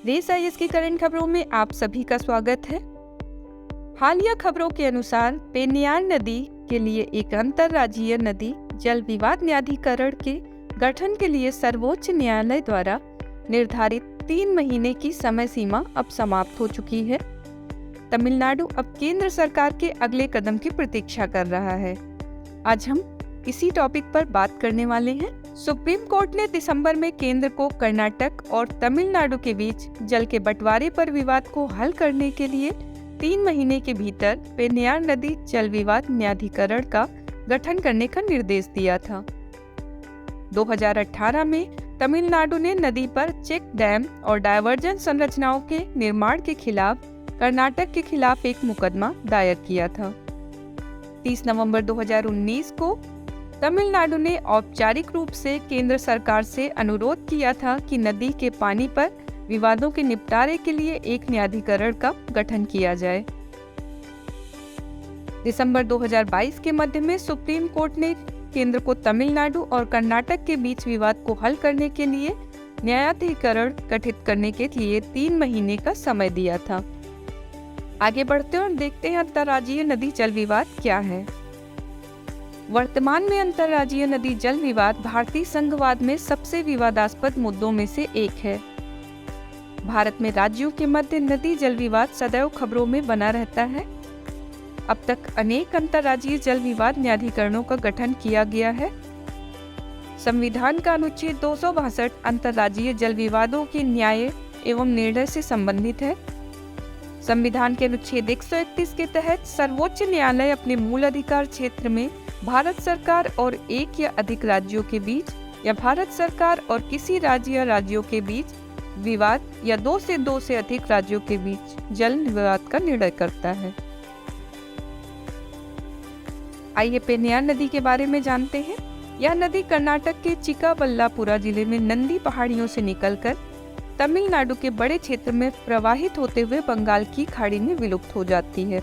देश आईएएस की करंट खबरों में आप सभी का स्वागत है। हालिया खबरों के अनुसार पेन्नियार नदी के लिए एक अंतर्राज्यीय नदी जल विवाद न्यायाधिकरण के गठन के लिए सर्वोच्च न्यायालय द्वारा निर्धारित 3 महीने की समय सीमा अब समाप्त हो चुकी है। तमिलनाडु अब केंद्र सरकार के अगले कदम की प्रतीक्षा कर रहा है। आज हम इसी टॉपिक पर बात करने वाले हैं। सुप्रीम कोर्ट ने दिसंबर में केंद्र को कर्नाटक और तमिलनाडु के बीच जल के बंटवारे पर विवाद को हल करने के लिए 3 महीने के भीतर पेन्नियार नदी जल विवाद न्यायाधिकरण का गठन करने का निर्देश दिया था। 2018 में तमिलनाडु ने नदी पर चेक डैम और डायवर्जन संरचनाओं के निर्माण के खिलाफ कर्नाटक के खिलाफ एक मुकदमा दायर किया था। 30 नवंबर 2019 को तमिलनाडु ने औपचारिक रूप से केंद्र सरकार से अनुरोध किया था कि नदी के पानी पर विवादों के निपटारे के लिए एक न्यायाधिकरण का गठन किया जाए। दिसंबर 2022 के मध्य में सुप्रीम कोर्ट ने केंद्र को तमिलनाडु और कर्नाटक के बीच विवाद को हल करने के लिए न्यायाधिकरण गठित करने के लिए 3 महीने का समय दिया था। आगे बढ़ते हैं और देखते हैं अंतर्राज्यीय नदी जल विवाद क्या है। वर्तमान में अंतर्राज्यीय नदी जल विवाद भारतीय संघवाद में सबसे विवादास्पद मुद्दों में से एक है। भारत में राज्यों के मध्य नदी जल विवाद सदैव खबरों में बना रहता है। अब तक अनेक अंतर्राज्यीय जल विवाद न्यायाधिकरणों का गठन किया गया है। संविधान का अनुच्छेद 262 अंतर्राज्यीय जल विवादों के न्याय एवं निर्णय से संबंधित है। संविधान के अनुच्छेद 131 के तहत सर्वोच्च न्यायालय अपने मूल अधिकार क्षेत्र में भारत सरकार और एक या अधिक राज्यों के बीच या भारत सरकार और किसी राज्य या राज्यों के बीच विवाद या 2 से अधिक राज्यों के बीच जल विवाद का निर्णय करता है। आइए पेन्नियार नदी के बारे में जानते हैं। यह नदी कर्नाटक के चिक्काबल्लापुरा जिले में नंदी पहाड़ियों से निकलकर तमिलनाडु के बड़े क्षेत्र में प्रवाहित होते हुए बंगाल की खाड़ी में विलुप्त हो जाती है।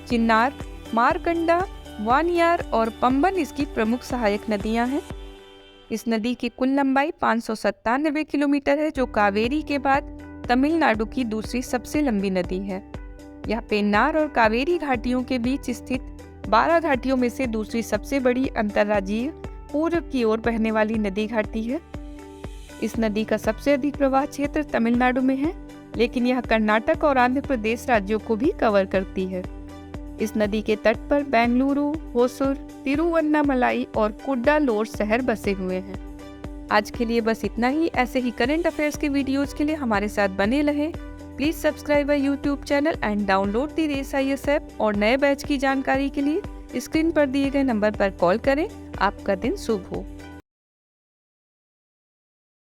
चिन्नार, मारकंडा, वानियार और पंबन इसकी प्रमुख सहायक नदियां हैं। इस नदी की कुल लंबाई 597 किलोमीटर है, जो कावेरी के बाद तमिलनाडु की दूसरी सबसे लंबी नदी है। यह पेन्नार और कावेरी घाटियों के बीच स्थित 12 घाटियों में से दूसरी सबसे बड़ी अंतर्राज्यीय पूर्व की ओर बहने वाली नदी घाटी है। इस नदी का सबसे अधिक प्रवाह क्षेत्र तमिलनाडु में है, लेकिन यह कर्नाटक और आंध्र प्रदेश राज्यों को भी कवर करती है। इस नदी के तट पर बेंगलुरु, होसुर, तिरुवन्नामलाई और कुड्डालोर शहर बसे हुए हैं। आज के लिए बस इतना ही। ऐसे ही करंट अफेयर्स के वीडियोज के लिए हमारे साथ बने रहें। Please subscribe our YouTube channel and download the race IAS app. और नए बैच की जानकारी के लिए स्क्रीन पर दिए गए नंबर पर कॉल करें। आपका दिन शुभ हो।